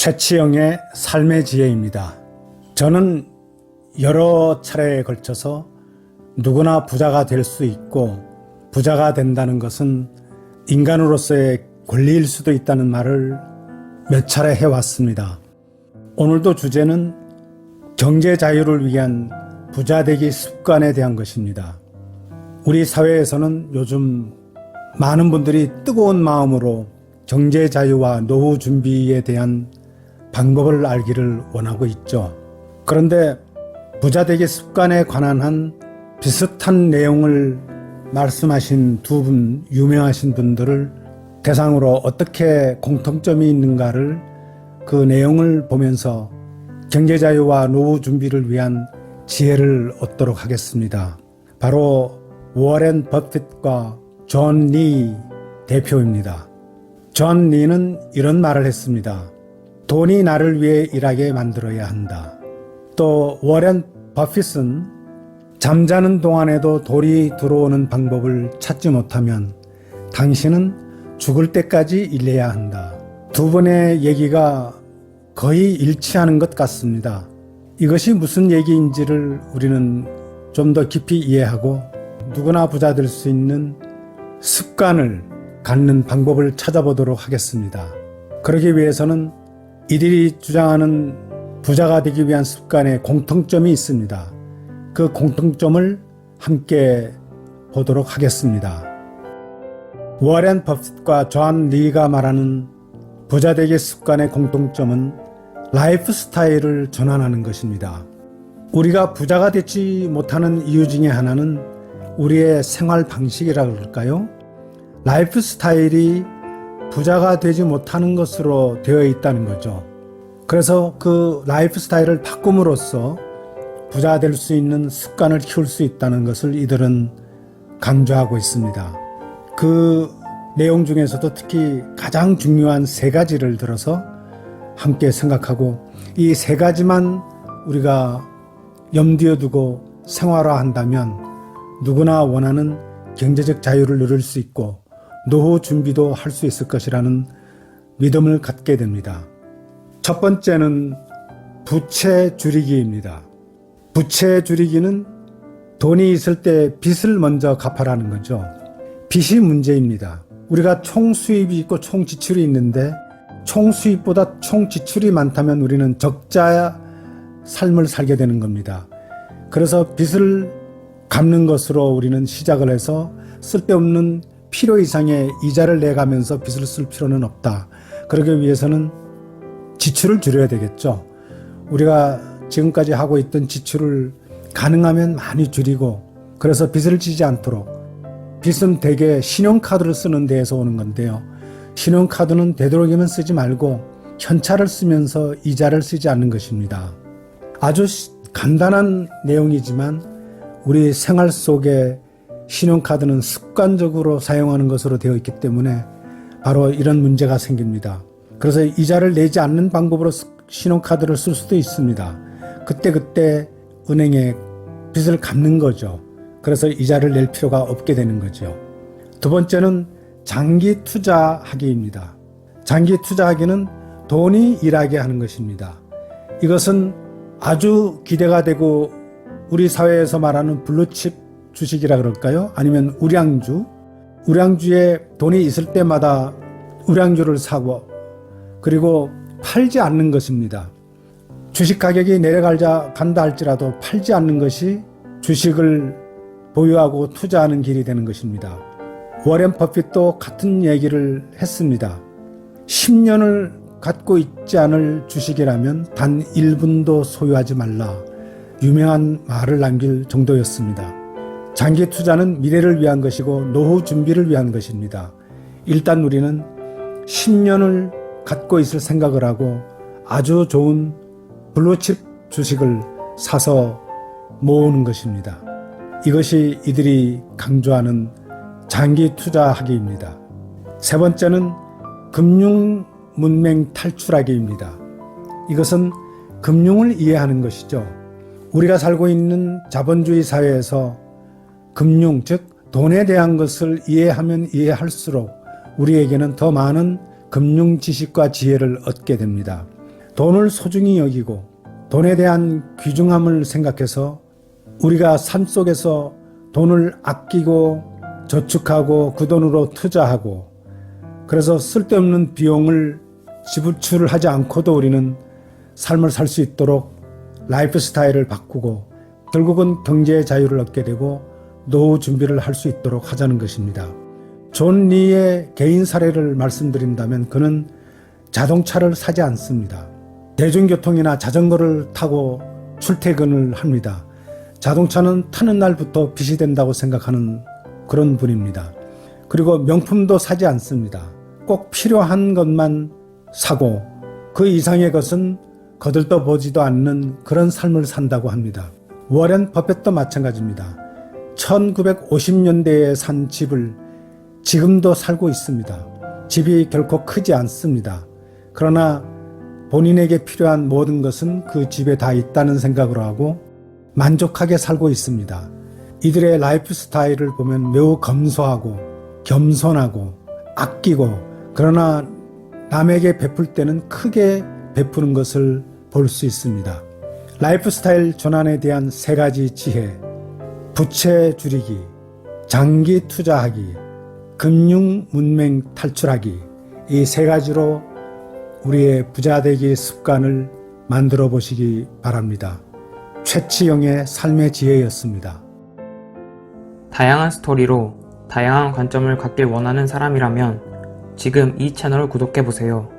최치영의 삶의 지혜입니다. 저는 여러 차례에 걸쳐서 누구나 부자가 될 수 있고 부자가 된다는 것은 인간으로서의 권리일 수도 있다는 말을 몇 차례 해왔습니다. 오늘도 주제는 경제 자유를 위한 부자 되기 습관에 대한 것입니다. 우리 사회에서는 요즘 많은 분들이 뜨거운 마음으로 경제 자유와 노후 준비에 대한 방법을 알기를 원하고 있죠. 그런데 부자 되기 습관에 관한 한 비슷한 내용을 말씀하신 두 분, 유명하신 분들을 대상으로 어떻게 공통점이 있는가를 그 내용을 보면서 경제자유와 노후 준비를 위한 지혜를 얻도록 하겠습니다. 바로 워렌 버핏과 존 리 대표입니다. 존 리는 이런 말을 했습니다. 돈이 나를 위해 일하게 만들어야 한다. 또 워렌 버핏은 잠자는 동안에도 돈이 들어오는 방법을 찾지 못하면 당신은 죽을 때까지 일해야 한다. 두 분의 얘기가 거의 일치하는 것 같습니다. 이것이 무슨 얘기인지를 우리는 좀 더 깊이 이해하고 누구나 부자 될 수 있는 습관을 갖는 방법을 찾아보도록 하겠습니다. 그러기 위해서는 이들이 주장하는 부자가 되기 위한 습관에 공통점이 있습니다. 그 공통점을 함께 보도록 하겠습니다. 워렌 버핏과 존 리가 말하는 부자 되기 습관의 공통점은 라이프 스타일을 전환하는 것입니다. 우리가 부자가 되지 못하는 이유 중에 하나는 우리의 생활 방식이라 그럴까요? 라이프 스타일이 부자가 되지 못하는 것으로 되어 있다는 거죠. 그래서 그 라이프 스타일을 바꿈으로써 부자 될 수 있는 습관을 키울 수 있다는 것을 이들은 강조하고 있습니다. 그 내용 중에서도 특히 가장 중요한 세 가지를 들어서 함께 생각하고 이 세 가지만 우리가 염두에 두고 생활화한다면 누구나 원하는 경제적 자유를 누릴 수 있고 노후 준비도 할 수 있을 것이라는 믿음을 갖게 됩니다. 첫 번째는 부채 줄이기입니다. 부채 줄이기는 돈이 있을 때 빚을 먼저 갚아라는 거죠. 빚이 문제입니다. 우리가 총 수입이 있고 총 지출이 있는데 총 수입보다 총 지출이 많다면 우리는 적자 삶을 살게 되는 겁니다. 그래서 빚을 갚는 것으로 우리는 시작을 해서 쓸데없는 필요 이상의 이자를 내가면서 빚을 쓸 필요는 없다. 그러기 위해서는 지출을 줄여야 되겠죠. 우리가 지금까지 하고 있던 지출을 가능하면 많이 줄이고 그래서 빚을 지지 않도록 빚은 대개 신용카드를 쓰는 데에서 오는 건데요. 신용카드는 되도록이면 쓰지 말고 현찰을 쓰면서 이자를 쓰지 않는 것입니다. 아주 간단한 내용이지만 우리 생활 속에 신용카드는 습관적으로 사용하는 것으로 되어 있기 때문에 바로 이런 문제가 생깁니다. 그래서 이자를 내지 않는 방법으로 신용카드를 쓸 수도 있습니다. 그때 은행에 빚을 갚는 거죠. 그래서 이자를 낼 필요가 없게 되는 거죠. 두 번째는 장기 투자하기입니다. 장기 투자하기는 돈이 일하게 하는 것입니다. 이것은 아주 기대가 되고 우리 사회에서 말하는 블루칩 주식이라 그럴까요? 아니면 우량주에 돈이 있을 때마다 우량주를 사고 그리고 팔지 않는 것입니다. 주식 가격이 내려간다 할지라도 팔지 않는 것이 주식을 보유하고 투자하는 길이 되는 것입니다. 워렌 버핏도 같은 얘기를 했습니다. 10년을 갖고 있지 않을 주식이라면 단 1분도 소유하지 말라. 유명한 말을 남길 정도였습니다. 장기 투자는 미래를 위한 것이고 노후 준비를 위한 것입니다. 일단 우리는 10년을 갖고 있을 생각을 하고 아주 좋은 블루칩 주식을 사서 모으는 것입니다. 이것이 이들이 강조하는 장기 투자하기입니다. 세 번째는 금융 문맹 탈출하기입니다. 이것은 금융을 이해하는 것이죠. 우리가 살고 있는 자본주의 사회에서 금융, 즉 돈에 대한 것을 이해하면 이해할수록 우리에게는 더 많은 금융 지식과 지혜를 얻게 됩니다. 돈을 소중히 여기고 돈에 대한 귀중함을 생각해서 우리가 삶 속에서 돈을 아끼고 저축하고 그 돈으로 투자하고 그래서 쓸데없는 비용을 지불을 하지 않고도 우리는 삶을 살 수 있도록 라이프 스타일을 바꾸고 결국은 경제의 자유를 얻게 되고 노후 준비를 할 수 있도록 하자는 것입니다. 존 리의 개인 사례를 말씀드린다면 그는 자동차를 사지 않습니다. 대중교통이나 자전거를 타고 출퇴근을 합니다. 자동차는 타는 날부터 빚이 된다고 생각하는 그런 분입니다. 그리고 명품도 사지 않습니다. 꼭 필요한 것만 사고 그 이상의 것은 거들떠 보지도 않는 그런 삶을 산다고 합니다. 워렌 버핏도 마찬가지입니다. 1950년대에 산 집을 지금도 살고 있습니다. 집이 결코 크지 않습니다. 그러나 본인에게 필요한 모든 것은 그 집에 다 있다는 생각으로 하고 만족하게 살고 있습니다. 이들의 라이프 스타일을 보면 매우 검소하고 겸손하고 아끼고 그러나 남에게 베풀 때는 크게 베푸는 것을 볼 수 있습니다. 라이프 스타일 전환에 대한 3가지 지혜, 부채 줄이기, 장기 투자하기, 금융 문맹 탈출하기, 이 3가지로 우리의 부자 되기 습관을 만들어 보시기 바랍니다. 최치영의 삶의 지혜였습니다. 다양한 스토리로 다양한 관점을 갖길 원하는 사람이라면 지금 이 채널을 구독해보세요.